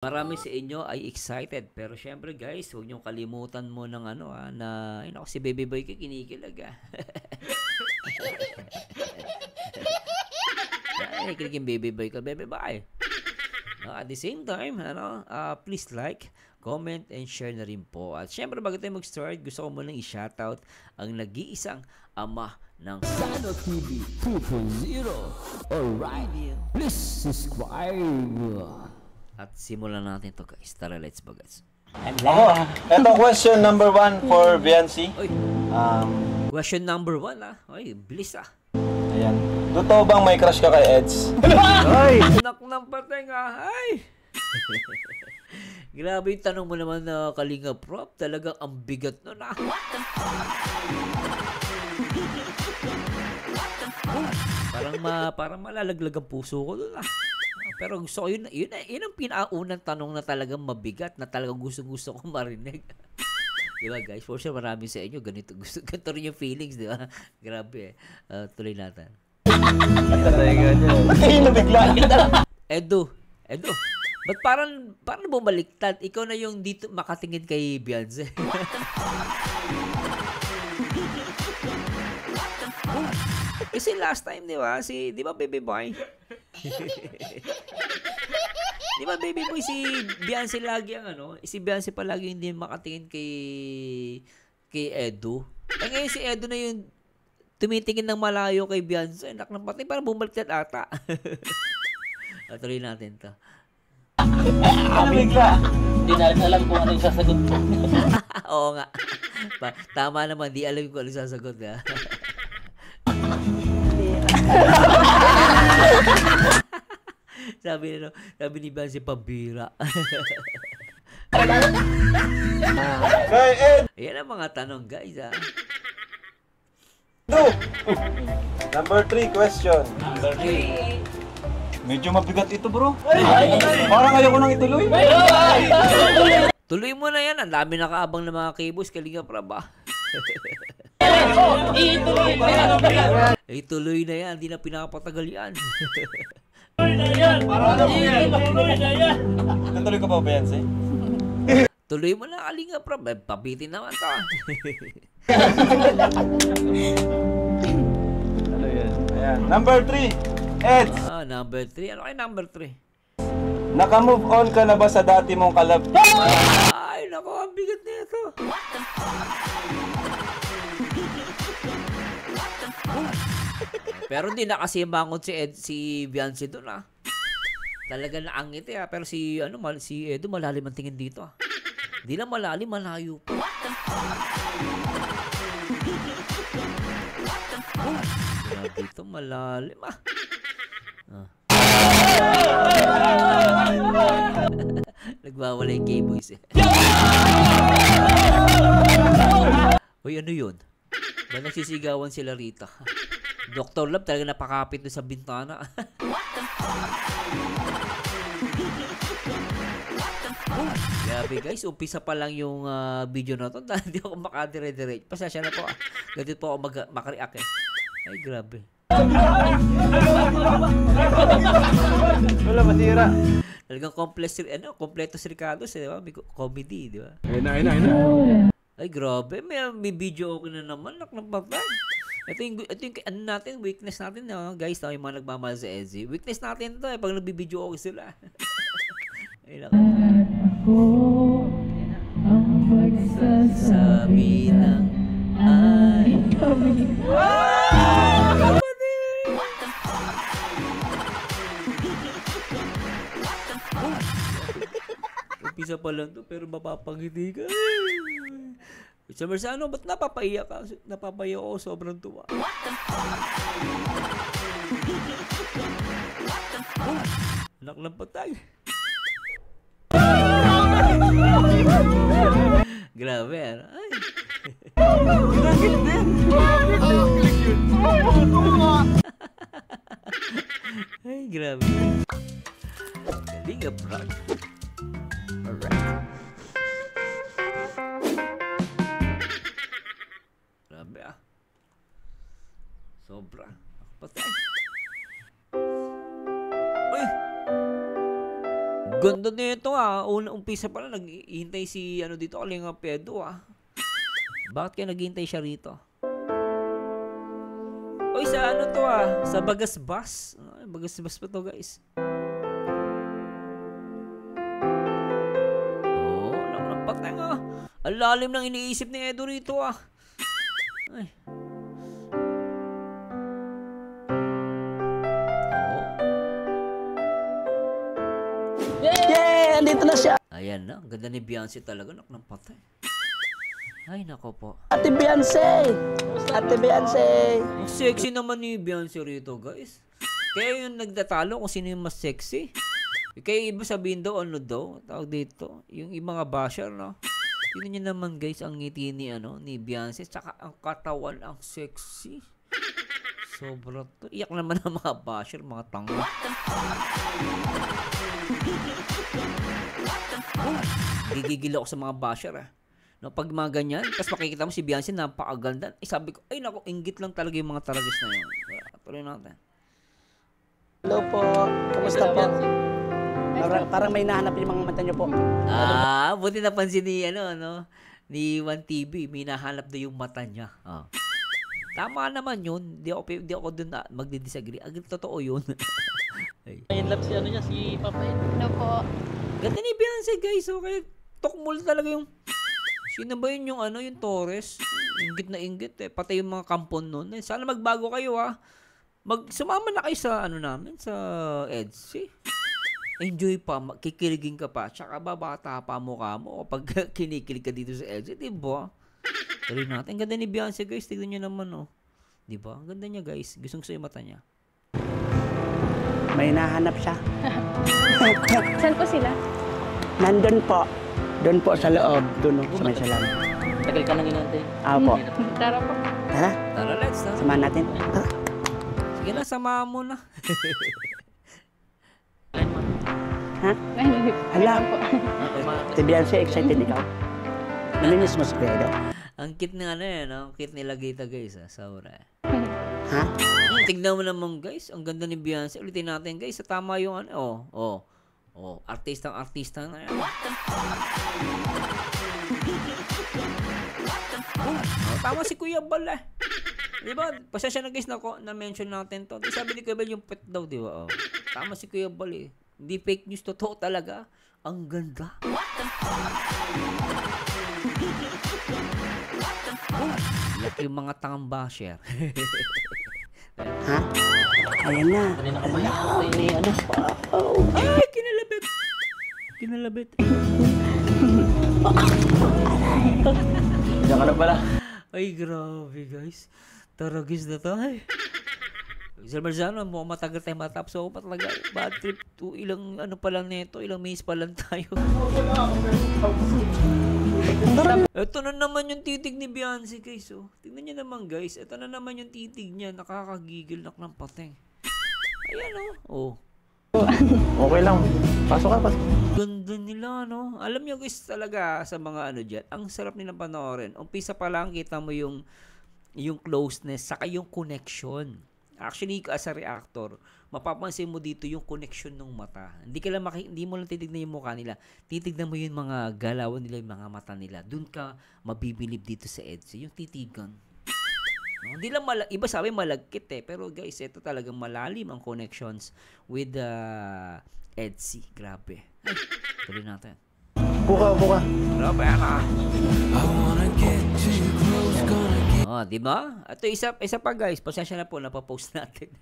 Marami sa inyo ay excited, pero syempre guys, huwag niyong kalimutan mo ng na ayun ako si Baby Boy ko kinikilig Ay, kinikilig yung Baby Boy ko, Baby Boy. At the same time, please like, comment, and share na rin po. At syempre, bago tayo mag-start, gusto ko munang i-shoutout ang nag-iisang ama ng Sano TV 2.0. Alright, please subscribe. At simulan natin to guys. Tara, let's go guys. Ako, eto question number 1 for Biancy. Oy, question number 1 Oy, bilis Ayan. Totoo bang may crush ka kay Eds? Ay! Anak ng patay nga. Ay! Grabe yung tanong mo naman na Kalinga Prop. Talagang ang bigat nun Parang malalaglag ang puso ko dun Pero gusto ko, yun ang pinakaunang tanong na talagang mabigat, na talagang gusto ko marinig. Diba guys? For sure, marami sa inyo, ganito rin yung feelings, diba? Grabe tuloy natin. Edo, ba't parang bumaliktad? Ikaw na yung dito makatingin kay Beyonce. Kasi last time, di ba Baby Boy? Di ba Baby Boy, si Beyonce lagi si Beyonce pa lagi hindi makatingin kay Edo. Ngayon si Edo na yung tumitingin ng malayo kay Beyonce. Anak ng patay, parang bumaliktad ata. Tuloy natin to. Hindi na rin alam kung ano yung sasagot ko. Oo nga. Tama naman, di alam kung ano yung sasagot sabi ni Beyonce, pambira. Ayan ang mga tanong guys Number 3 question. Number 3. Medyo mabigat ito bro. Parang ayaw ko nang ituloy. Tuloy mo na yan. Ang dami nakaabang ng mga kibos. Kalinga pra ba? Tuloy na yan. Hindi na pinakapatagal yan. Tuloy ko pa Biancy? Tuloy mo na Kalinga pra. Pabitin naman to. Ayan. Number 3. Eds. Number 3. Ano kay number 3? Naka-move on ka na ba sa dati mong kalab? Ay, naku, ang bigat nito. Pero hindi na kasi bangon si Beyonce doon Talaga na angit pero si Edo malalim ang tingin dito Hindi lang malalim, malayo pa. Dito malalim Nagwawala yung K-Boys Uy, ano yun? Ba nagsisigawan sila rito? Dr. Love talaga napakapit doon sa bintana. Grabe guys, umpisa pa lang yung video na to. Hindi ako makadire-direct. Pasensya na po Ganito po ako makareact Ay, grabe. Wala masira. Talagang kompleto si Ricardo, di ba? May comedy, di ba? Ayun na. Ay, grabe. May video okay na naman. Naknapatay. Ito yung natin, weakness natin, guys. Yung mga nagmamahal sa Ezzy. Weakness natin to pag nagbibideo okay sila. Ay, lang. Ako ang magsasabi ng ay kami. Umpisa pa lang to pero mapapangiti ka. Sa Mersano, ba't napapaiyak ka? Napapaiyak ako, sobrang tuwa. Anak ng patay. Grabe, Ay. Ay, grabe. Kalinga Prop. Alright. Grabe Sobra. Patay. Uy! Ganda ganda nito umpisa pa lang, naghihintay si, ano dito, Kalinga Pedro Bakit kaya naghihintay siya rito? Oy, sa ano to sa Bagasbas. Bagasbas pa to, guys. Patay ang lalim ng iniisip ni Edo rito Ay. Yay! Andito na siya! Ayan na, ang ganda ni Beyonce talaga, ng patay. Ay, nako po. Ate Beyonce! Ate Beyonce! Ang sexy naman ni Beyonce rito, guys. Kaya yung nagtatalo kung sino yung mas sexy. Kaya iba sabihin daw, ano daw, tawag dito, yung mga basher, no? Tignan nyo naman, guys, ang ngiti ni, ni Beyonce, tsaka ang katawan, ang sexy. Sobra to. Iyak naman ang mga basher, mga tanga. Gigigil ako sa mga basher, No, pag mga ganyan, tapos makikita mo si Beyonce, napakaganda. Sabi ko, ay naku, inggit lang talaga yung mga taragis na yun. Tuloy natin. Hello po. Kamusta po? Parang may nahanap yung mga mata nyo po. Buti napansin ni, ni 1TV, may nahanap na yung mata niya. Tama naman yun. Di ako dun magdi-disagree. Totoo yun. In love si si Papa Ano po? Ganda ni Beyonce, guys. Okay, tokmol talaga yung... Sino ba yun yung yung Torres? Inggit na inggit Pati yung mga kampon nun. Sana magbago kayo Sumama na kayo sa namin, sa EDSI. Enjoy pa, kikiligin ka pa. Tsaka babata pa mukha mo kapag kinikilig ka dito sa EDSI, diba? Tuloy natin. Ang ganda ni Beyonce, guys. Tignan nyo naman, Diba? Ang ganda niya, guys. Gustong gusto yung mata niya. May nahanap siya. Saan po sila? Nandun po. Doon po sa loob. Doon sa may salam. Tagal ka nang inantay. Po. Tara po. Tara. Tara, let's. Samahan natin. Tara. Sige na, samahan mo na. Ha? Hala. Si Beyonce, excited ikaw? Naminis mo si Pedro? Ang cute na ang cute nila Gita, guys, Saura. Ha? Tignan mo naman, guys. Ang ganda ni Beyonce. Ulitin natin, guys. Tama yung artistang-artista na yan. Tama si Kuya Bal Diba? Pasensya na, guys, na-mention natin to. Sabi ni Kuya Bal yung pet daw, diba? Tama si Kuya Bal Hindi fake news, totoo talaga. Ang ganda. Laki yung mga tangang basher. Ha? Ayan na. Ay, kinalabit. Kinalabit. Diyan ka na pala. Ay, grabe, guys. Taragis na tayo. Sir Marzano, mukhang matagal tayo matapos. So, talaga, bad trip to ilang pa lang nito, ilang minutes pa lang tayo. Ito na naman yung titig ni Beyonce, guys. Tingnan niyo naman, guys. Ito na naman yung titig niya. Nakakagigil ng pateng. Ayan, Okay lang. Pasok ka, pasok. Ganda nila, Alam niyo, guys, talaga sa mga dyan, ang sarap nilang panoorin. Umpisa pa lang, kita mo yung closeness, saka yung connection. Actually, as a reactor, mapapansin mo dito yung connection ng mata. Hindi mo lang titignan yung mukha nila. Titignan mo yung mga galawan nila, yung mga mata nila. Doon ka mabibilib dito sa EDSI. Yung titigan. Hindi lang iba sabi malagkit pero guys, ito talagang malalim ang connections with the EDSI. Grabe. Ay, tuloy natin. Buka. Grabe diba? Ito isa pa, guys. Pasensya na po, napapost natin.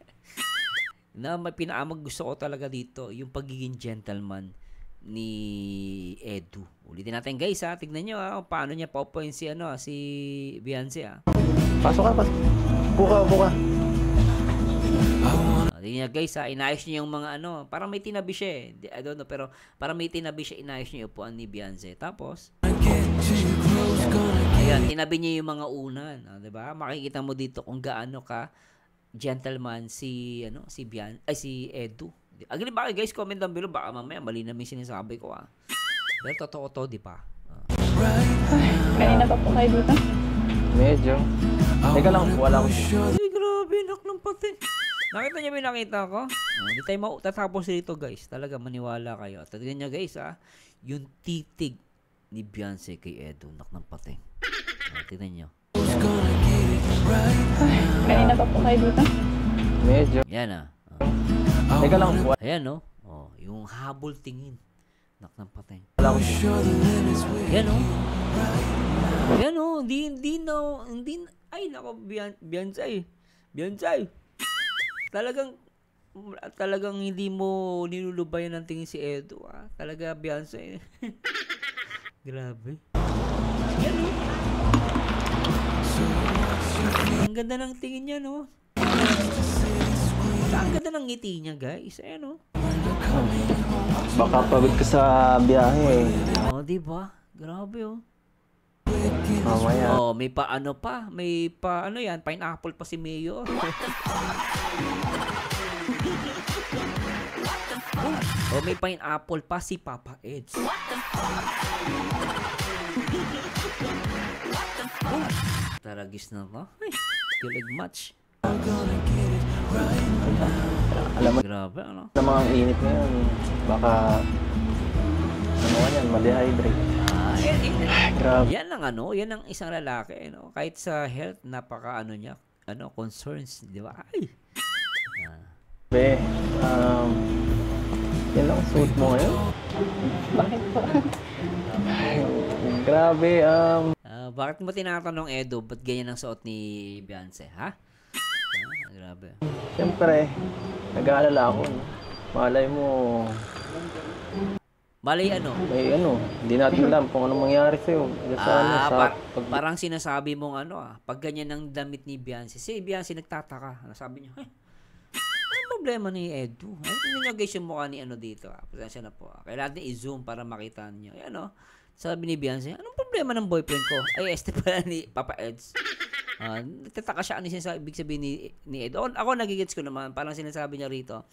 Na may pinaamag gusto ko talaga dito, yung pagiging gentleman ni Edu. Ulitin natin, guys, Tignan nyo, paano niya paupuin si Beyonce, Pasok ka, pasok. Buka. Tingnan niya, guys, inayos niya yung mga parang may tinabi siya I don't know, pero parang may tinabi siya, inayos niya yung upuan ni Beyonce. Tapos, ayan, tinabi niya yung mga unan. Diba? Makikita mo dito kung gaano ka gentleman si Edu. Agree ba kayo, guys? Comment down below. Baka mamaya mali na may sinasabi ko, Pero totoo to, di ba? Kanina pa po kayo dito? Medyo. Teka lang, wala ko. Ay, grabe, nak ng pati. Nakita niyo ba yung nakita ko? Hindi tayo tatapos dito guys. Talaga maniwala kayo. Tignan niyo guys yung titig ni Beyonce kay Edo. Nak ng pating. Tignan niyo. Kanina pa po kayo dito? Medyo. Yan Teka lang po. Ayan no. Oh, yung habol tingin. Nak ng pating. Alam ko. Yan no. Yan no. Hindi. Ay nako Beyonce. Talagang hindi mo nilulubayan ng tingin si Edo. Talaga Beyonce. Grabe. Yan no. Ang ganda ng tingin niya, no? Ang ganda ng ngiti niya, guys. Ayan, no? Baka pagod ka sa biyahe. Oh, diba? Grabe, oh. Mamaya. Oh, may ano yan, pineapple pa si Mayo. Oh, may pineapple pa si Papa Eds. Taragis na to. Ay, kilig match. Alam mo, Grabe, ano? sa mga init ngayon, baka ano ka yan, ma-dehydrate. Grabe. Yan ang isang lalaki, no? Kahit sa health, napaka niya, concerns, di ba? Ay. Be, yan lang ang suit mo ngayon. Bakit po? Grabe, Bakit mo tinatanong, Edo, ba't ganyan ang suot ni Beyonce, ha? Grabe. siyempre, nag-aalala ako. No? Malay mo, Malay may hindi natin alam kung anong mangyari sa'yo. parang sinasabi mong pag ganyan ang damit ni Beyonce, si Beyonce nagtataka. Sabi niyo, anong problema ni Edo? Hindi nyo guys yung mukha ni dito. Pasensya na po. Kailangan natin i-zoom para makita niyo. Ayan sabi ni Beyonce, anong problema ng boyfriend ko? Ay, este pala ni Papa Eds. Nagtataka siya ano sinasabi, ibig sabihin ni Ed. Ako nagigets ko naman, parang sinasabi niya rito,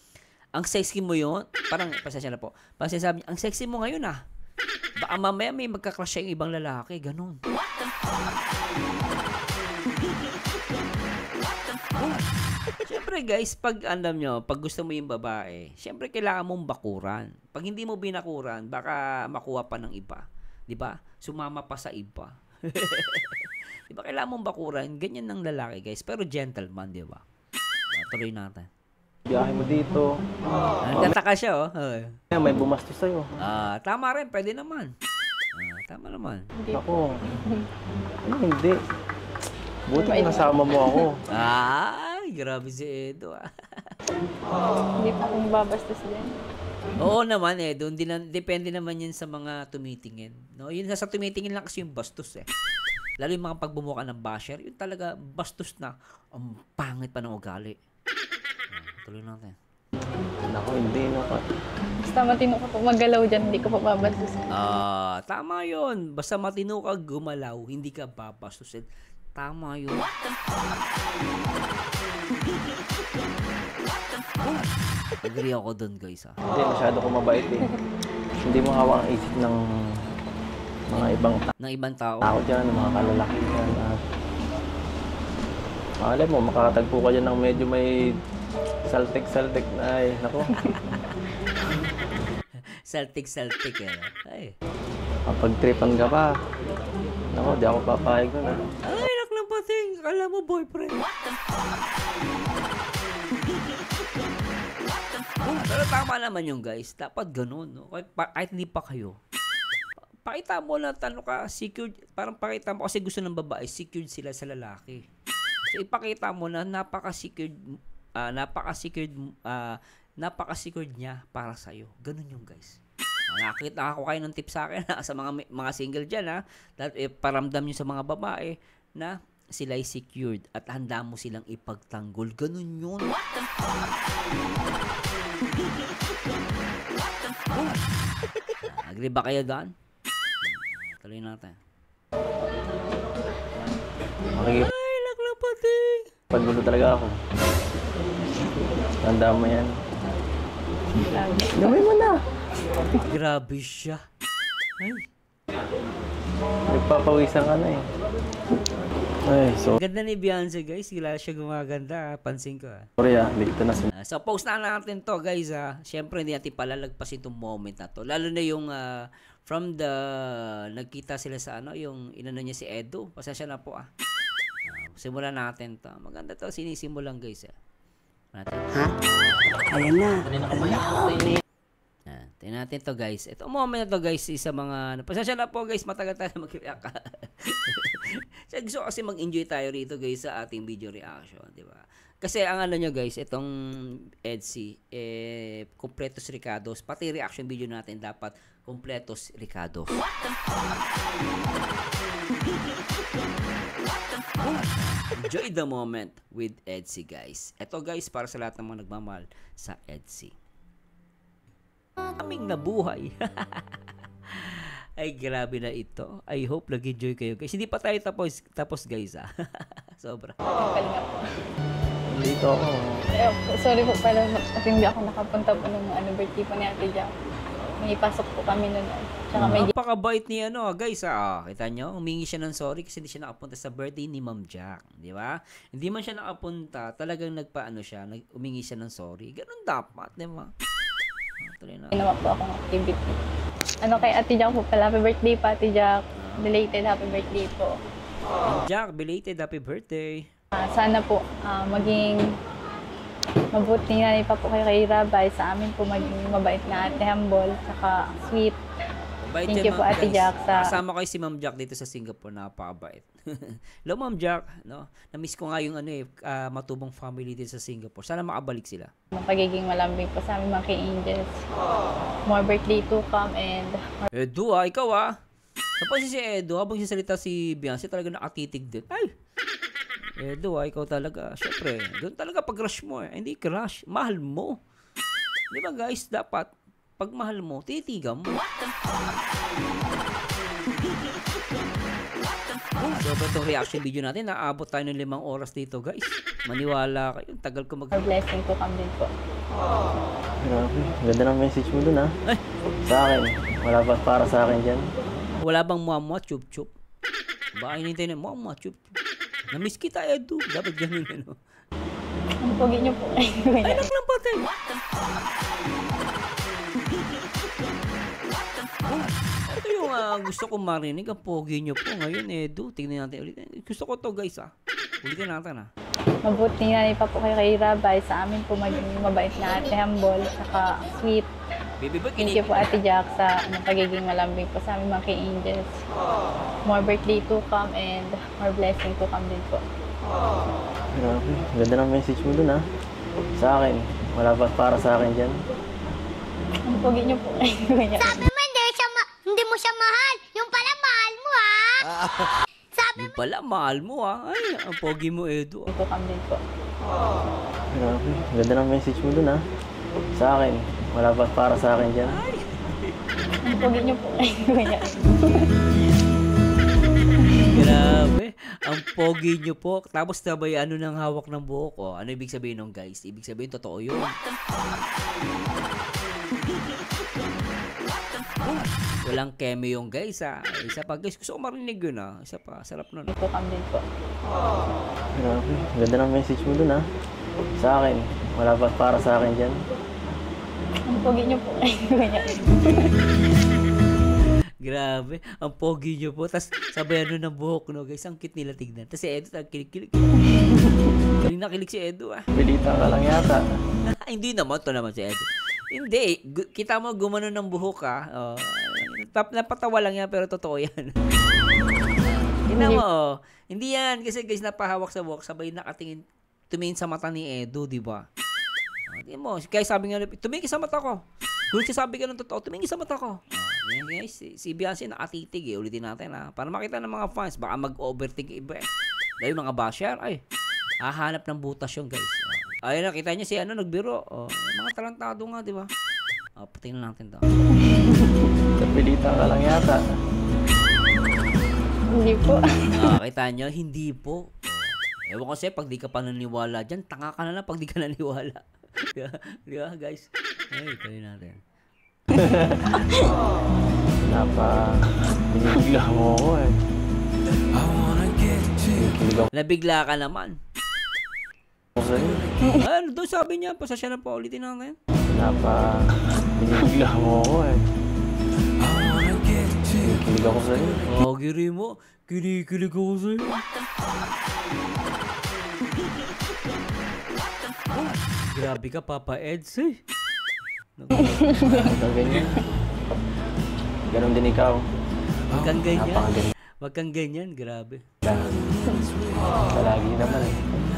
ang sexy mo yun, parang, pasensya na po, parang sinasabi niya, ang sexy mo ngayon baka mamaya may magkakrush siya yung ibang lalaki, ganun. Siyempre guys, pag pag gusto mo yung babae, siyempre kailangan mong bakuran. Pag hindi mo binakuran, baka makuha pa ng iba. 'Di ba? Sumama pa sa iba. 'Di ba kailangan mong bakuran? Ganyan ng lalaki, guys, pero gentleman, 'di ba? Tuloy natin. biyahe mo dito. Nagtataka siya, May bumastos sa'yo. Tama rin, pwede naman. Tama naman. Ako, hindi. Buti kung nasama mo ako. Ay, grabe si Edo. Hindi pa akong babastos din. Oo naman doon depende naman yan sa mga tumitingin. No, yun sa tumitingin lang kasi yung bastos Lalo yung mga pagbumuka ng basher, yun talaga bastos na. Ang pangit pa ng ugali. Tuloy natin. Ako, hindi naman. Basta matino ka po magalaw dyan, hindi ko pa babastos. Tama yun. Basta matino ka gumalaw, hindi ka babastusin. Tama yun. Agree ako dun, guys. Hindi, masyado ko mabait Hindi mo hawak ang isip ng mga ibang tao. Tao dyan, mga kalalaki dyan. Malay mo, makakatagpo ka dyan ng medyo may saltik na nako. Saltik Ay. Kapag-tripan ka pa, nako, di ako papayag nun Ay, naklang pating. Akala mo boyfriend. Pero tama naman yung guys. Dapat ganun, no? Kahit hindi pa kayo. Pakita mo na ka, secured. Parang pakita mo kasi gusto ng babae, secured sila sa lalaki. So, ipakita mo na napaka-secured niya para sa'yo. Ganun yung guys. Nakakita ako kayo ng tip sa akin sa mga single dyan paramdam nyo sa mga babae na sila ay secured at handa mo silang ipagtanggol. Ganun yun. Agree ba kayo doon? Tuloy natin. Ay, laklapating! Paggulo talaga ako. Tanda mo yan. Gawin mo na. Grabe siya. Ay. Nagpapawisan ka na Ay, Ganda ni Beyonce, guys. Gila siya gumaganda. Pansin ko. sorry dito na si... So, post na natin to, guys. Siyempre, hindi natin palalagpasin itong moment na to. Lalo na yung from the... Nagkita sila sa yung inano niya si Edo. Pasensya na po, simulan natin to. Maganda to. Sinisimulan, guys. Natin. Ha? Ayan na. Tingnan natin to, guys. Ito moment na to, guys, isa mga... Pasensya na po, guys. Matagal tayo mag-react. So, gusto kasi mag-enjoy tayo rito, guys, sa ating video reaction, di ba? Kasi ang nyo, guys, itong EDSI, completos Ricardos, pati reaction video natin dapat completos Ricardos. Enjoy the moment with EDSI, guys. Ito, guys, para sa lahat ng mga nagmamahal sa EDSI. Aming nabuhay. Ay, grabe na ito. I hope nag-enjoy kayo, guys. Hindi pa tayo tapos guys, Sobra. Kalinga po. Dito ako. Sorry po pala at hindi ako nakapunta po nung birthday po ni Ate Jack. May pasok po kami nun. Tsaka may Napakabait ni guys, kita nyo, humingi siya ng sorry kasi hindi siya nakapunta sa birthday ni Ma'am Jack, di ba? Hindi man siya nakapunta, talagang humingi siya ng sorry. Ganun dapat, di ba? ginawa po akong activity. Kay Ate Jack po pala, happy birthday pa Ate Jack. Belated happy birthday po. Jack, belated happy birthday. Sana po maging mabuti na pa po kayo kay Rabay. Sa amin po maging mabait na ate, humble, saka sweet. Mabait Thank you po Ate Jack. Kasama kayo si Ma'am Jack dito sa Singapore, napakabait. Hello Ma'am Jack, no? Na-miss ko nga yung matubang family dito sa Singapore. Sana makabalik sila. Pagiging malambing po sa amin mga kay-angels. More birthday to come and... Edu ikaw Tapos si Edu, habang sisalita si Beyonce, talaga nakatitig din. Ay! Edu ikaw talaga. Syempre, doon talaga pag-rush mo Hindi crush, mahal mo. Di ba guys, dapat, pag mahal mo, titigan mo. So, itong reaction video natin, naabot tayo ng 5 oras dito guys. Maniwala kayo, tagal ko More blessing to come din po. Grabe, ganda ng message mo dun Ay! Sa akin, wala ba para sa akin dyan? Wala bang muamua, chup-chup? Baka hinintay na muamua, chup-chup. Na-miss kita, Edu. Dapat ganun, Ang pogi niyo po. Ay, naklang patay. Ito yung gusto kong marinig. Ang pogi nyo po ngayon, Edu. Tingnan natin ulit. Gusto ko to guys, Ulitin natin, Mabuti na pa po kayo kay Rabay. Sa amin po maging mabait na ate, humble, saka sweet. Baby boy, Thank you po Ate Jack sa pagiging malambing po sa amin mga kay-angels. More birthday to come and more blessing to come din po. Grabe, ganda ng message mo dun Sa akin, wala ba para sa akin dyan? Ang pogi niyo po. Sabi mo hindi mo siya mahal. Yung pala mahal mo Yung pala, mahal mo Ay, ang pogi mo, Edu. To come din po. Grabe, ganda ng message mo dun Sa akin, wala ba para sa akin dyan? Ang pogi niyo po. Grabe. Ang pogi nyo po. Tapos sabay ng hawak ng buhok. Ano ibig sabihin nung guys? Ibig sabihin, totoo yun. Walang keme yung guys Isa pa guys, gusto ko marinig yun Isa pa, sarap nun. To come din po. Grabe, ganda ng message mo dun Sa akin, wala ba para sa akin dyan? Ang pogi niyo po. Grabe, ang pogi nyo po. Tapos sabay ng buhok, no guys. Ang cute nila tignan. Tapos si Edu, kilig-kilig. Kilig na kilig si Edu Pilita ka lang yata. Hindi naman, to naman si Edu. Hindi, kita mo gumano ng buhok napatawa lang yan, pero totoo yan. Tingnan mo, hindi yan. Kasi guys, napahawak sa buhok, sabay tumingin sa mata ni Edu, di ba? Tingnan mo, guys, sabi nga, tumingin sa mata ko. Kung sabi ka ng totoo, tumingin sa mata ko. Yan guys, si Beyonce nakatitig ulitin natin para makita ng mga fans, baka mag-overthink iba Dahil mga basher, hahanap ng butas yung guys. Ayun, nakita niyo si nagbiro. Mga talentado nga, di ba? Patingnan natin to. Pilita ka lang yata. Hindi po. Kita niyo, hindi po. Ewan kasi, pag di ka pa naniwala dyan, tanga ka na lang pag di ka naniwala. Di ba, guys? Ay, tayo natin. Binibigla mo ako I wanna get to Kinikilig ako Nabigla ka naman. sa'yo. Ano doon sabi niya? Pasasya na po ulitin natin. Binibigla mo ako eh. Kinikilig ako sa'yo. Oh, giri mo. Kinikilig ako sa'yo. Oh, grabe ka, Papa Eds eh. Ikaw ganyan. Ganon din ikaw. Wag kang ganyan. Napakaganda. Wag kang ganyan, grabe. Palagi naman eh.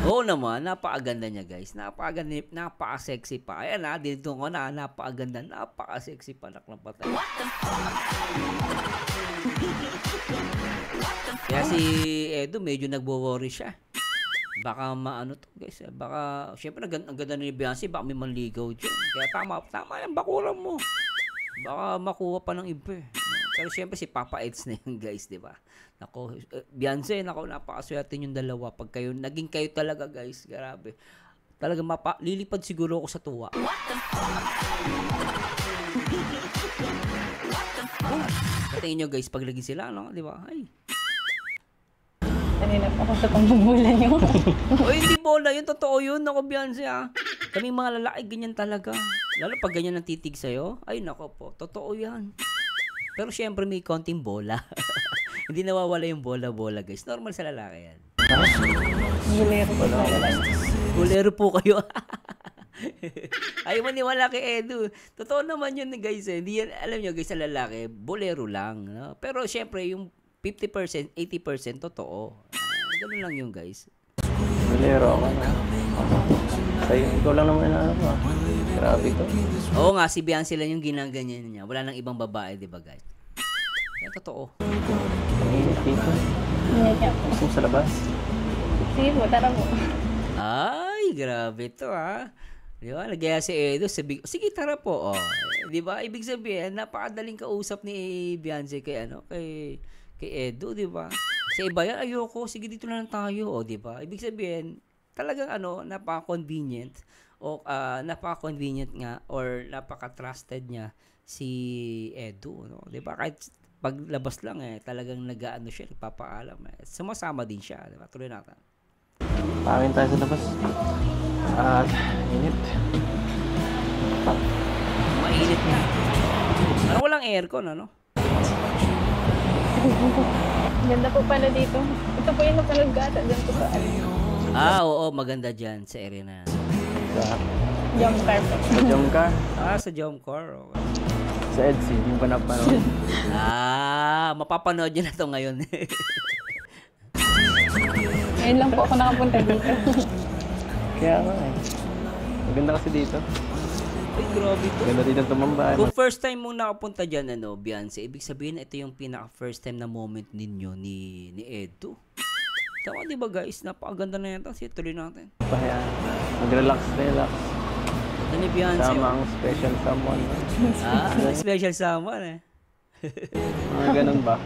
Oo naman, napakaganda niya guys. Napakaganda, napaka-sexy pa. Ayan na, dito ko na, napakaganda, napaka-sexy pa, naklapatay. Kaya si Edo, medyo nagwo-worry siya. Baka maano to guys. Baka, syempre, ang ganda ni Beyonce, baka may manligaw dyan. Kaya tama yan, bakuran mo. Baka makuha pa ng iba eh. Pero syempre si Papa Eds na yun guys, di ba? Nako, Beyonce, nako, napakaswerte yung dalawa. Pag kayo, naging kayo talaga guys, grabe. Talaga lilipad siguro ako sa tuwa. Tingin nyo guys, pag naging sila, no? Di ba? Ay. Kanina po ako sa pambubulan niyo. O hindi bola, yun totoo yun. Nako, Beyonce ah. Kaming mga lalaki, ganyan talaga. Lalo pag ganyan ang titig sa'yo, ay nako po, totoo yan. Pero syempre may konting bola. Hindi nawawala yung bola-bola guys. Normal sa lalaki yan. Bulero po talaga. Bolero po kayo. Ayaw maniwala kay Edu. Totoo naman yun guys. Hindi yan, alam nyo guys, sa lalaki, bolero lang. No? Pero syempre yung 50%, 80% totoo. Ganun lang yun guys. Bolero ako na. Sa'yo, ikaw lang naman na ano ah. Grabe to. Oo nga, si Beyonce lang yung ginaganyan niya. Wala nang ibang babae, di ba guys? Yan totoo. Ang init dito. Niya po. Gusto mo sa labas? Sige po, tara po. Ay, grabe to ha. Di ba? Nagyaya si Edo. Sige, tara po. Oh. Di ba? Ibig sabihin, napakadaling kausap ni Beyonce kay Edo, di ba? Sa iba yan, ayoko. Sige, dito na lang tayo. O, di ba? Ibig sabihin, talagang napaka-convenient o napaka-convenient nga or napaka-trusted niya si Edo, no? 'Di ba? Kahit paglabas lang talagang nag-aano siya, nagpapaalam. Sumasama din siya, 'di ba? Tuloy natin. Pangin tayo sa labas. Init. Mainit na. Parang walang aircon, ano? Ganda po pala dito. Ito po yung napanood ka ata dyan po sa Oo, maganda dyan sa area na. Sa jump car po. Jomcar. Sa Jomcar. Okay. Sa EDSA, hindi pa napanood. Mapapanood nyo na to ngayon. Ngayon lang po ako nakapunta dito. Kaya nga eh. Maganda kasi dito. Ay, grabe to. Maganda dito tumambay. Kung first time mong nakapunta dyan, Beyonce, ibig sabihin ito yung pinaka-first time na moment ninyo ni Edo. Tama, di ba guys? Napakaganda na yan. Sige, tuloy natin. Kaya mag-relax. Ito ni Beyonce. Sama ang special someone. Special someone eh. Mga ganun ba?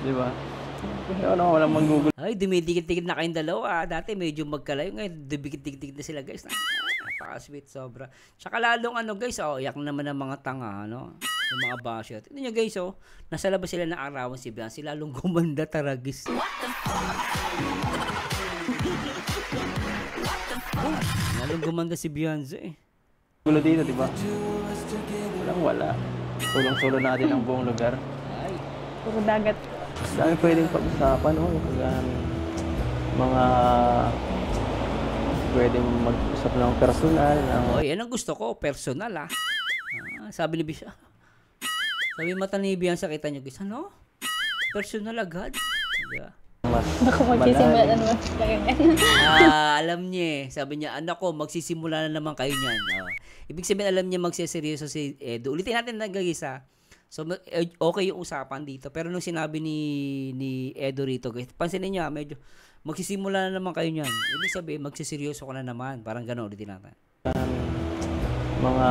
Di ba? Walang mag-google. Ay, dumidikit-dikit na kayong dalawa. Dati medyo magkalayo. Ngayon, dumidikit-dikit na sila guys. Napaka-sweet, sobra. Tsaka lalong guys, iyak na naman ang mga tanga, yung mga basher. Tignan nyo guys, nasa labas sila na arawan si Beyonce, lalong gumanda taragis. Lalong gumanda si Beyonce. Gulo dito, di ba? Wala. Tulong-tulong natin ang buong lugar. Ay, Puro dagat. Dami pwedeng pag-usapan, mga pwedeng mag-usap ng personal. yan ang gusto ko, personal sabi ni Beyonce. Sabi mata ni Beyonce, kita nyo guys, personal agad. Diba? Baka magsisimula na naman sila ganyan. Alam niya sabi niya, anak ko, magsisimula na naman kayo niyan. Ibig sabihin, alam niya magseseryoso si Edo. Ulitin natin na guys So, okay yung usapan dito. Pero nung sinabi ni Edo rito, guys, pansinin niyo medyo magsisimula na naman kayo niyan. Ibig sabihin, magsiseryoso ko na naman. Parang gano'n, ulitin natin. Mga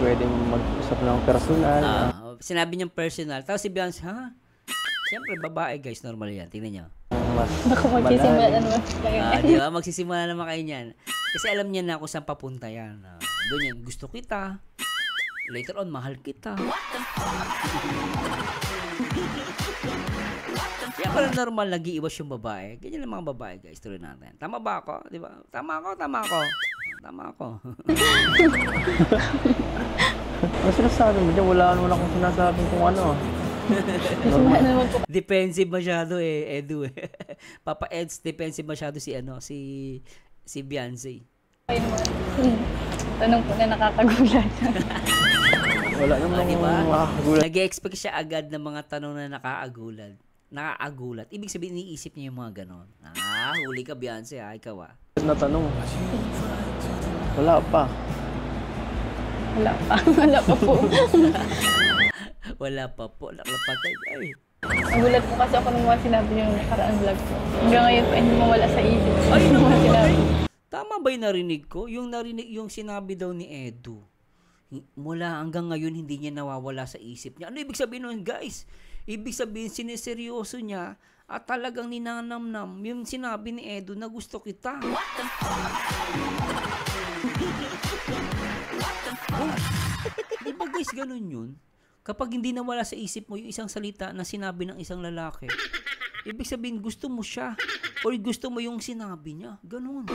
pwedeng mag-usap ng personal. Sinabi niyang personal. Tapos si Beyonce, siyempre, babae guys, normal yan. Tingnan niyo. Baka magsisimula na naman sila ganyan. Di ba? Magsisimula naman kayo niyan. Kasi alam niya na kung saan papunta yan. Doon yan, gusto kita. later on, mahal kita. Kaya pala normal nag-iiwas yung babae. Ganyan ang mga babae, guys. Tuloy natin. Tama ba ako? Di ba? Tama ako. Tama ako. Ano sinasabi mo dyan? Wala naman akong sinasabi kung ano. Defensive masyado Edu eh. Papa Eds, defensive masyado si Beyonce. Tanong po na nakakagulat. Wala naman Diba? makakagulat. Nag-expect siya agad ng mga tanong na nakaagulat. Ibig sabihin, iniisip niya yung mga ganon. Huli ka Beyonce ikaw Na tanong. Wala pa. Wala pa po. Wala pa po. Naklapatay. Ay. Nagulat po kasi ako nung mga sinabi niyo yung nakaraan vlog ko. Hanggang ngayon po, hindi mawala sa isip. Ay, Yung mga sinabi. Tama ba yung narinig ko? Yung sinabi daw ni Edu. Mula hanggang ngayon, hindi niya nawawala sa isip niya. Ano ibig sabihin nun, guys? Ibig sabihin, sineseryoso niya at talagang ninanamnam yung sinabi ni Edu na gusto kita. Di ba guys, ganun yun? Kapag hindi nawala sa isip mo yung isang salita na sinabi ng isang lalaki, ibig sabihin, gusto mo siya. Or gusto mo yung sinabi niya. Ganun.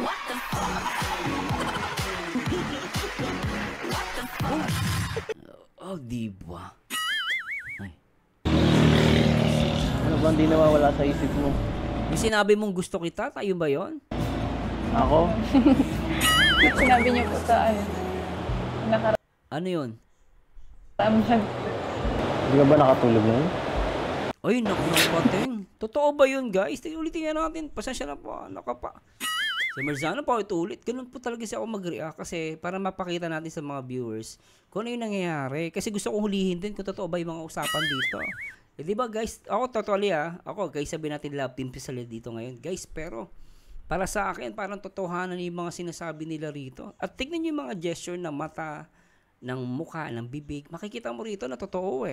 Diba? Ay. Ano ba hindi nawawala sa isip mo? Yung sinabi mong gusto kita, tayo ba yon? Ako? Yung sinabi niyo po sa nakaraan Ano yun? vlog. Hindi ka ba nakatulog nun? Ay, nakapateng. Totoo ba yun, guys? Ulitin nga natin. Pasensya na po. Nakapa. Si Marzano pa ulit. Ganun po talaga siya ako mag-react kasi para mapakita natin sa mga viewers kung ano yung nangyayari. Kasi gusto kong hulihin din kung totoo ba yung mga usapan dito. Di ba guys, ako totally ako guys, sabi natin love team sila dito ngayon. Guys, pero para sa akin, parang totohanan yung mga sinasabi nila rito. At tignan nyo yung mga gesture ng mata, ng mukha, ng bibig. Makikita mo rito na totoo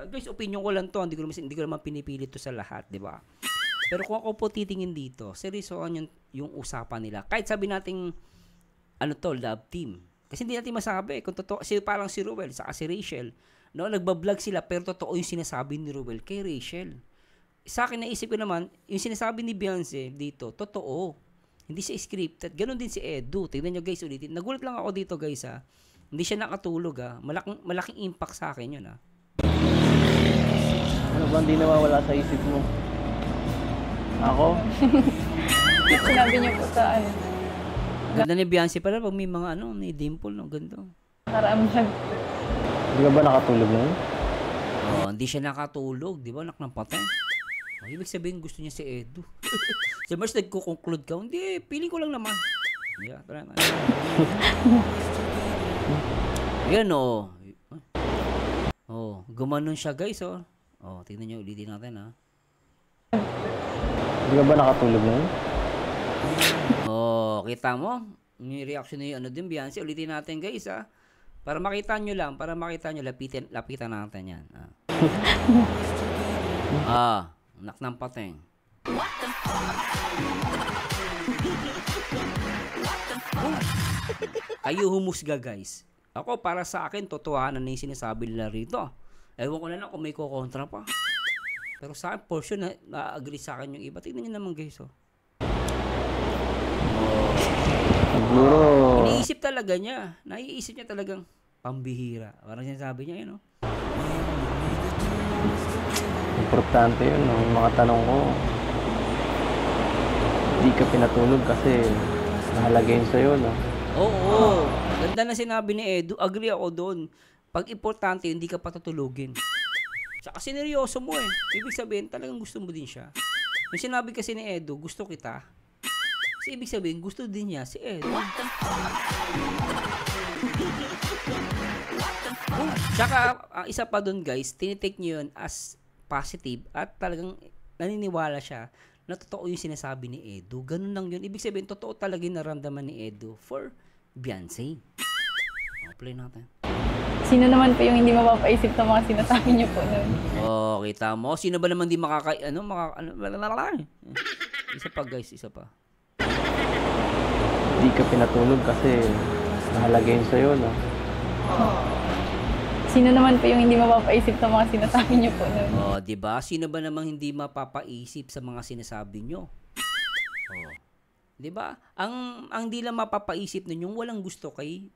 guys, opinion ko lang to. Hindi ko naman pinipilit to sa lahat, di ba? Pero kung ako po titingin dito, seryosoan yung usapan nila. Kahit sabi nating, love team. Kasi hindi natin masabi kung totoo. Parang si Ruel, saka si Rachel. No, nagbablog sila, pero totoo yung sinasabi ni Ruel kay Rachel. Sa akin, naisip ko naman, yung sinasabi ni Beyonce dito, totoo. Hindi siya scripted. Ganon din si Edu. Tignan nyo guys ulitin. Nagulat lang ako dito guys Hindi siya nakatulog Malaking impact sa akin yun Ano ba hindi nawawala sa isip mo? Ako? Yung sinabi niyo po sa Ganda ni Beyonce pala pag may mga may dimple, ganda. nakaraan vlog. Hindi ka ba nakatulog nun? Hindi siya nakatulog, di ba? Naknampatay. Ibig sabihin gusto niya si Edu. Si Mars nagko-conclude ka, hindi, feeling ko lang naman. Yeah, tara na. Ayan gumanon siya guys tingnan nyo, ulitin natin Hindi ka ba nakatulog nun? Kita mo? Yung reaction na yung din, Beyonce. Ulitin natin guys para makita nyo, lapitan natin yan. Naknampateng. Kayo humusga guys. Ako, para sa akin, totohanan na yung sinasabi nila rito. Ewan ko na lang kung may kukontra pa. Pero sa akin, for sure, na-agree sa akin yung iba. Tignan nyo naman guys Siguro. Iniisip talaga niya. Naiisip niya talagang pambihira. Parang sinasabi niya Importante yun, Yung mga tanong ko. Hindi ka pinatulog kasi nahalaga yun sa'yo, Oo. Ganda na sinabi ni Edu. Agree ako doon. Pag importante, hindi ka patutulugin. Tsaka sineryoso mo Ibig sabihin, talagang gusto mo din siya. Yung sinabi kasi ni Edu, gusto kita. Kasi ibig sabihin, gusto din niya si Edu. Tsaka, isa pa doon guys, tinitake niyo yun as positive at talagang naniniwala siya na totoo yung sinasabi ni Edu. Ganun lang yun. Ibig sabihin, totoo talaga yung naramdaman ni Edu for Beyonce. Play natin. Sino naman po yung hindi mapapaisip ng mga sinasabi niyo po nun? Kita mo. Sino ba naman di Isa pa guys, isa pa. Hindi ka pinatulog kasi nahalaga yun sa'yo, Sino naman po yung hindi mapapaisip sa mga sinasabi niyo po nun? Oh, 'di ba? Sino ba namang hindi mapapaisip sa mga sinasabi nyo? Oh. 'Di ba? Ang di lang mapapaisip nun yung walang gusto kay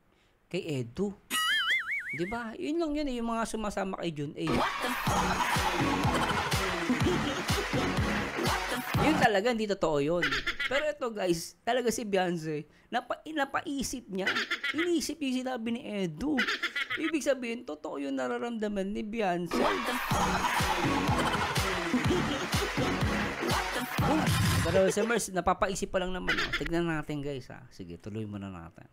Edu. 'Di ba? Yun lang yun, yung mga sumasama kay Jun A. Yun talaga, hindi totoo yun. Pero ito guys, talaga si Beyonce, napaisip niya. Inisip yung sinabi ni Edu. Ibig sabihin, totoo yung nararamdaman ni Beyonce. Pero si Mers, napapaisip pa lang naman. Oh. Tignan natin guys ha. Sige, tuloy muna natin.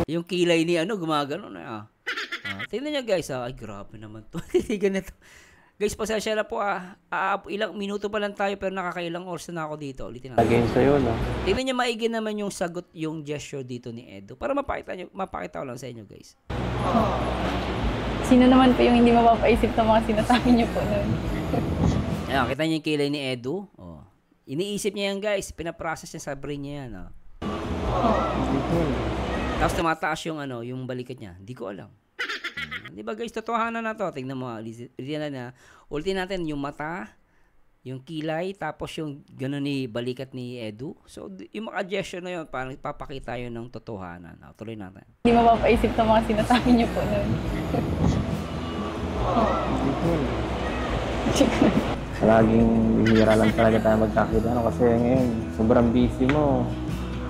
Yung kilay ni gumagano na tingnan niya guys ha. Ay, grabe naman to. Tignan na to. Guys, pasensya na po ilang minuto pa lang tayo pero nakakailang oras na ako dito. Ulitin natin. Again sa'yo, no? Tingnan niyo maigi naman yung sagot, yung gesture dito ni Edu. Para mapakita ko lang sa inyo guys. Sino naman po yung hindi mapapaisip sa mga sinasabi niyo po nun? Ayan, kita niyo yung kilay ni Edu. Oh. Iniisip niya yan guys. Pinaprocess niya sa brain niya yan. Tapos tumataas yung yung balikat niya. Hindi ko alam. Di ba guys, totohanan na to. Tingnan mo, ulitin natin yung mata, yung kilay, tapos yung gano'n ni balikat ni Edu. So, yung mga gesture na yun, parang ipapakita yun ng totohanan. Tuloy natin. Hindi mapapaisip sa mga sinasabi niyo po nun. Laging bihira lang talaga tayo magkakita. Kasi ngayon, sobrang busy mo.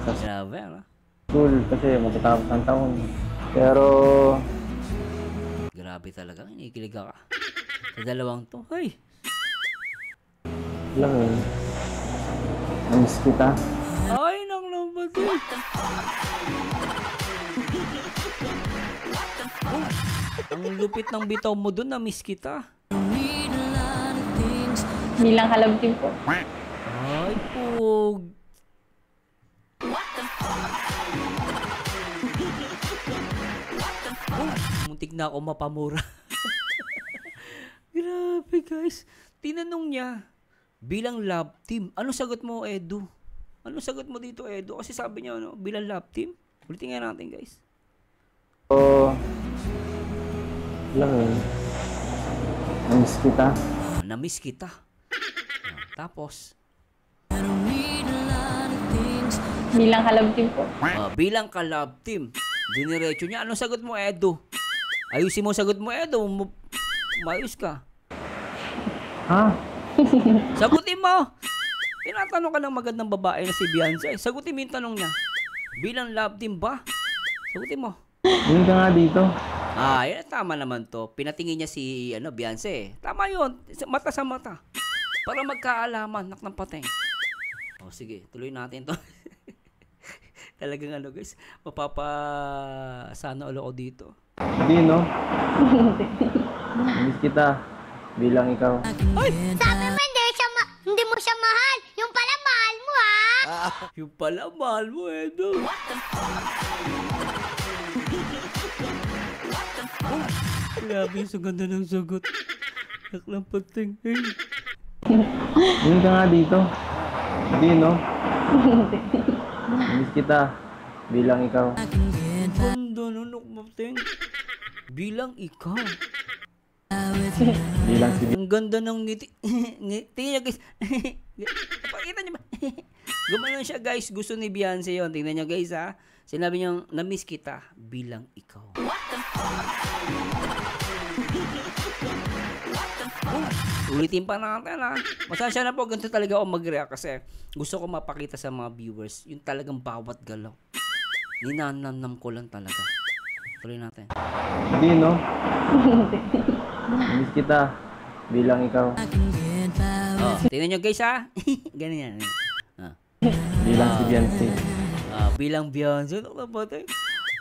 Grabe, School, kasi matatapos ng taon. Pero grabe talaga, kinikilig ka. Sa dalawang to, ay. alam mo, namiss kita. Ay, nang lambat eh. Ang lupit ng bitaw mo dun, na-miss kita. Bilang halabting po. Ay, pug. Muntik na ako mapamura. Grabe guys. Tinanong niya, bilang love team, ano sagot mo Edu? Ano sagot mo dito Edu? Kasi sabi niya, bilang love team? Ulitin nga natin guys. So, alam mo, namiss kita. Na-miss kita. Tapos, Bilang halabting po. bilang ka-love team, diniretso niya, anong sagot mo Edu? Ayusin mo sagot mo Edu, mayos ka. Ha? Sagutin mo! Tinatanong ka ng magandang babae na si Beyonce. Sagutin mo yung tanong niya. Bilang love team ba? Sagutin mo. Yun ka nga dito. Yan, tama naman to. Pinatingin niya si Beyonce. Tama yun. Mata sa mata. Para magkaalaman, nak ng pateng. Sige, tuloy natin to. Talagang guys, mapapasana ulo ko dito. Hindi, no? Namiss kita. Bilang ikaw. Sabi mo hindi mo siya mahal. Yung pala mahal mo ha. Yung pala, mahal mo, Edu. Grabe, so ganda ng sagot. Nak ng pateng. Yun ka nga dito. Hindi, no? Namiss kita. Bilang ikaw. Ganda ng pateng. Bilang ikaw. Bilang si Ang ganda ng ngiti. Tingnan niyo guys. Pakita niyo ba? Gumanon siya guys. Gusto ni Beyonce yun. Tingnan niyo guys ha. Sinabi niyo, na-miss kita bilang ikaw. Ulitin pa natin ha. Masasya na po. Ganito talaga ako mag-react kasi gusto ko mapakita sa mga viewers yung talagang bawat galaw. Ninanamnam ko lang talaga. Tuloy natin. Hindi, no? Namiss kita. Bilang ikaw. Tingnan nyo guys ha. Ganyan. Bilang si Beyonce. Bilang Beyonce.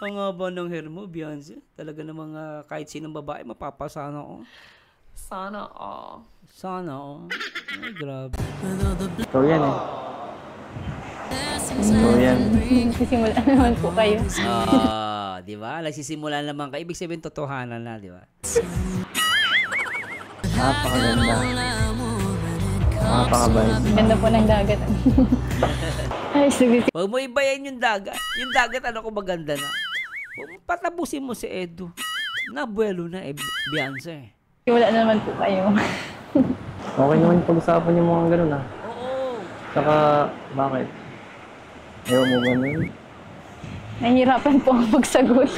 Ang haba ng hair mo, Beyonce. Talaga namang kahit sinong babae, mapapasana ko. Sana all. Sana ay, grabe. Ikaw yan eh. Ikaw yan. Nagsisimula naman po kayo. Di ba? Nagsisimula naman kayo. Ibig sabihin, totohanan na, di ba? Napakaganda. Napakabait. Ganda po ng dagat. Ay, sige. Huwag mo ibayan yung dagat. Yung dagat, ano ko maganda na. Patapusin mo si Edu. Nabuelo na Beyonce. Wala naman po kayo. Okay naman pag-usapan yung mga ganun ah. Oo. Saka, bakit? Ayaw mo ganun? Nahihirapan po ang magsagot.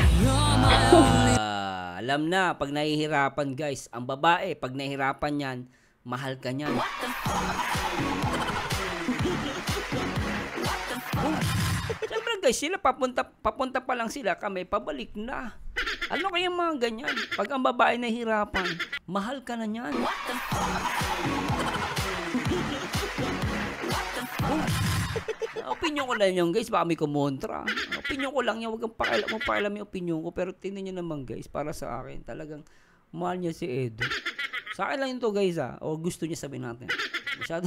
Alam na, pag nahihirapan guys, ang babae, pag nahihirapan yan, mahal ka niyan. Siyempre guys, sila papunta pa lang sila, kami pabalik na. Ano kaya mga ganyan? Pag ang babae nahihirapan, mahal ka na niyan. Opinion ko lang yun guys, baka may kumontra. Opinion ko lang yan, huwag kang pakialam yung opinion ko. Pero tingnan nyo naman guys, para sa akin, talagang mahal niya si Edu. Sa akin lang yun to guys o gusto niya sabihin natin. Masyado,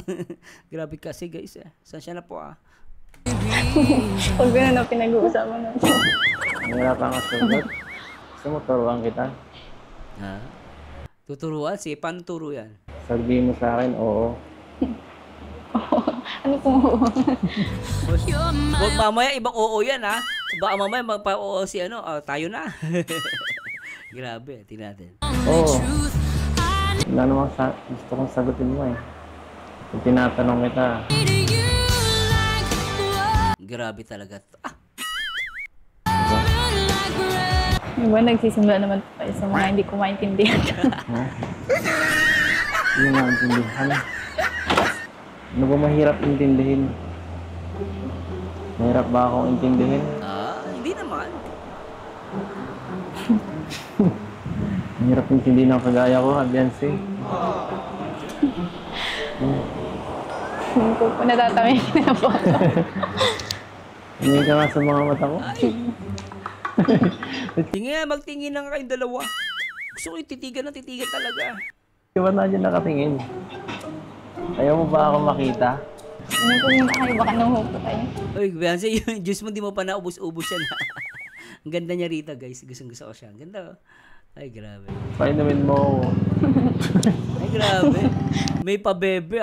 grabe kasi guys Saan siya na po Pag gano'n na pinag-uusapan natin. Nahirapan ka sagot. Gusto mo turuan kita? Tuturuan? Sige, paano turo yan? Sabihin mo sa akin, oo. Ano pong Huwag mamaya, ibang oo yan Baka mamaya magpa-oo si tayo na. Grabe, tingnan natin. Oo. Wala namang gusto kong sagutin mo Kung tinatanong kita. Grabe talaga. Diba nagsisimula naman po kayo sa mga hindi ko maintindihan. Hindi mo maintindihan. Ano ba mahirap intindihin? Mahirap ba akong intindihin? Hindi naman. Mahirap intindihin ang kagaya ko, Beyonce. Hindi ko po natatangin na po. Tingin ka nga sa mga mata ko. Magtingin na nga kayong dalawa. Gusto ko yung titigan talaga. Di ba na dyan nakatingin? Ayaw mo ba ako makita? Ano po muna kayo, baka nahupo kayo. Uy, Beyonce, yung juice mo di mo pa naubos-ubos yan Ang ganda niya rito guys, gustong-gusto ko siya. Ang ganda Ay, grabe. Painumin mo. Ay, grabe. May pa-bebe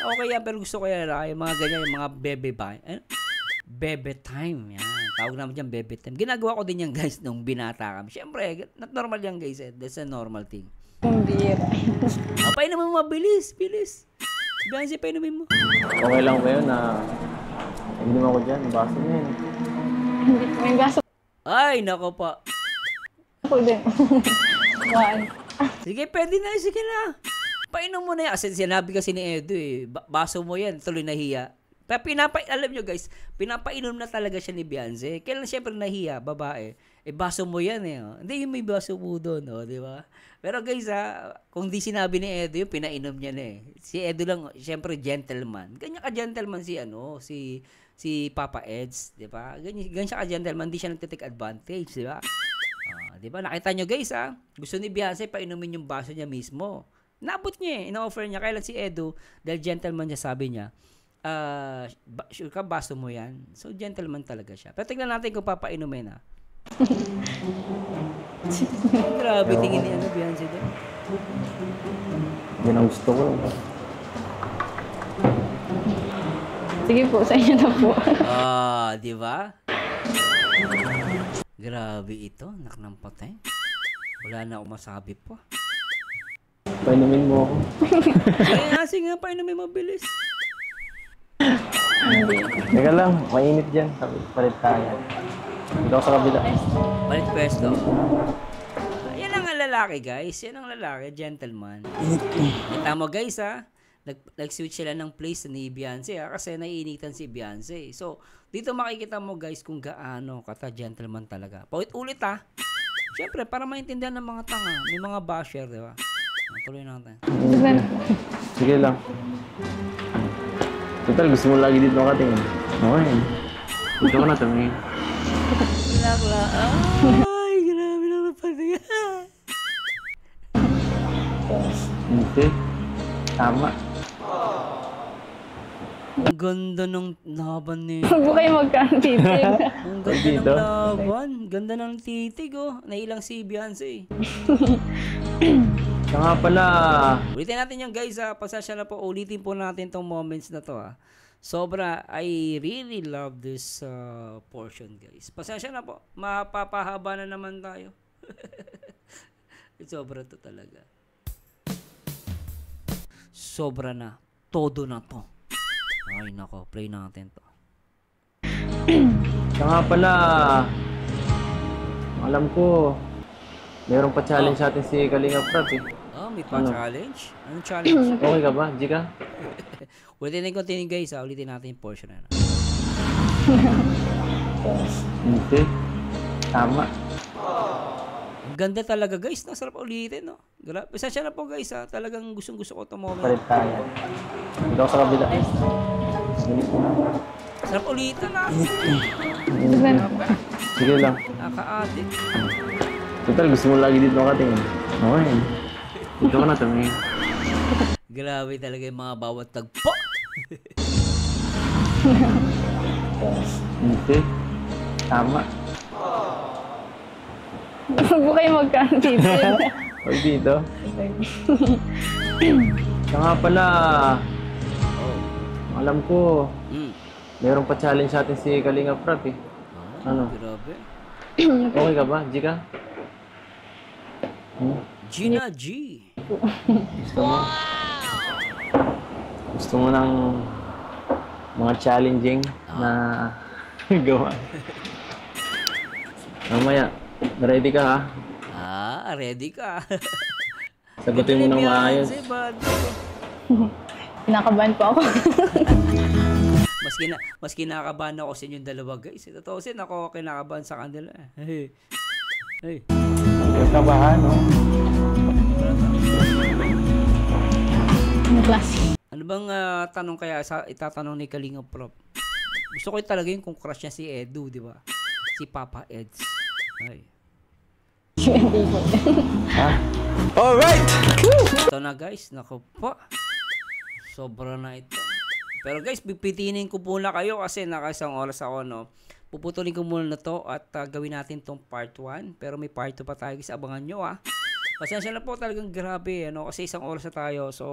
Okay yan, pero gusto ko yan yung mga ganyan, yung mga bebe ba? Bebe time, yan. Tawag naman dyan, bebe time. Ginagawa ko din yan guys nung binata kami. Siyempre, not normal yan guys That's a normal thing. Hindi. Painumin mo, bilis. Beyonce, painumin mo. Okay lang ba yun na hindi mo ako dyan, baso mo yun. Hindi po may gaso Ay, nako pa. po din. Sige, pwede na. Sige na. Painom mo na yan. Kasi sinabi kasi ni Edu baso mo yan. Tuloy nahiya. Pero alam nyo guys, pinapainom na talaga siya ni Beyonce. Kailan siyempre nahiya, babae. Baso mo yan Hindi yung may baso mo doon, di ba? Pero guys kung di sinabi ni Edu yung pinainom niya na Si Edu lang, siyempre gentleman. Ganyan ka gentleman si Papa Eds, di ba? Ganyan siya ka gentleman, di siya nagtitake advantage, di ba? Di ba? Nakita nyo guys gusto ni Beyonce painumin yung baso niya mismo. Nabot niya ina-offer niya. Kailan si Edu, dahil gentleman niya, sabi niya, sure ka, baso mo yan. So, gentleman talaga siya. Pero tignan natin kung papainumin Grabe, tingin ni Beyonce doon. Yan ang gusto ko lang. Sige po, sa inyo na po. Di ba? Grabe ito, naknampatay. Wala na akong masabi pa. Painumin mo ako. Sige nga, painumin mo, bilis. Teka lang, mainit dyan. Palit tayo. Dito sa kabila. Palit pwesto. Yan ang lalaki guys. Yan ang lalaki, gentleman. Kita mo guys nag-switch sila ng place ni Beyonce kasi naiinitan si Beyonce. So, dito makikita mo guys kung gaano gentleman talaga. Paulit-ulit Siyempre, para maintindihan ng mga tanga. May mga basher, di ba? Tuloy natin. Sige lang. Total, gusto mo lagi dito makatingin. Okay. Dito ka na tumingin. Ay, grabe naman patingin. Hindi. Tama. Ang ganda ng laban ni... Huwag po kayo magkatitig. Ang ganda ng laban. Ganda ng titig Nailang si Beyonce. Siya nga pala. Ulitin natin yan guys Pasasya na po. Ulitin po natin tong moments na to Sobra, I really love this portion, guys. Pasensya na po, mapapahaba na naman tayo. Sobra to talaga. Sobra na. Todo na to. Ay, nako. Play natin to. Siya nga pala, alam ko, meron pa challenge sa atin si Kalinga Prab eh. Oh, may pa-challenge? Anong challenge? Okay ka ba? Jika? Ulitin natin continue, guys. Ulitin natin yung portion na. Hindi. Tama. Ang ganda talaga, guys. Nasarap ulitin, no? Pasensya na po, guys, ha? Talagang gustong-gusto ko itong moment. Palit tayo. Ikaw sa kabila. Sarap ulitin, ha? Sige lang. Naka-addict. Total, gusto mo lagi dito makatingin. Okay. Dito ka na tumingin. Grabe talaga yung mga bawat tagpo. Hindi. Tama. Huwag po kayo magka-dito. Huwag dito. Siya nga pala, alam ko, meron pa challenge sa atin si Kalinga Prab eh. Ano? Grabe. Okay ka ba, Jika? Gina G. Gusto mo? Gusto mo ng mga challenging na gawa? Mamaya, ready ka ha? Ready ka. Sagutin mo ng maayos. Kinakabahan po ako. Mas kinakabahan ako sa inyong dalawa, guys. Totoo sin ako kinakabahan sa kanila. Hey. Yung kabahan, no? Ang klase. Ano bang tanong kaya itatanong ni Kalinga Prab? Gusto ko talaga yung kung crush niya si Edu, di ba? Si Papa Eds. Ay. Hindi po. Ito na, guys. Naku po. Sobra na ito. Pero guys, pipitinin ko muna kayo kasi nakaisang oras ako, no? Puputulin ko muna na to at gawin natin tong part 1. Pero may part 2 pa tayo, guys. Abangan nyo, ah. Pasensya na po, talagang grabe, ano? Kasi isang oras na tayo. So,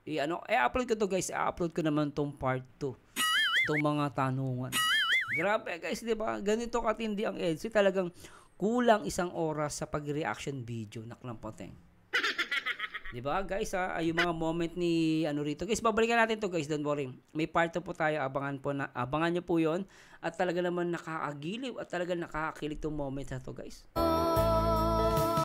i-upload ko to, guys. I-upload ko naman tong part 2. Itong mga tanungan. Grabe, guys, di ba? Ganito katindi ang EDSA. Talagang kulang isang oras sa pag-reaction video. Naklampoteng. Di ba, guys, ha? Yung mga moment ni rito. Guys, babalikan natin to, guys. Don't worry. May part 2 po tayo. Abangan nyo po yon. At talaga naman nakakagiliw at talaga nakakakilig tong moment na to, guys.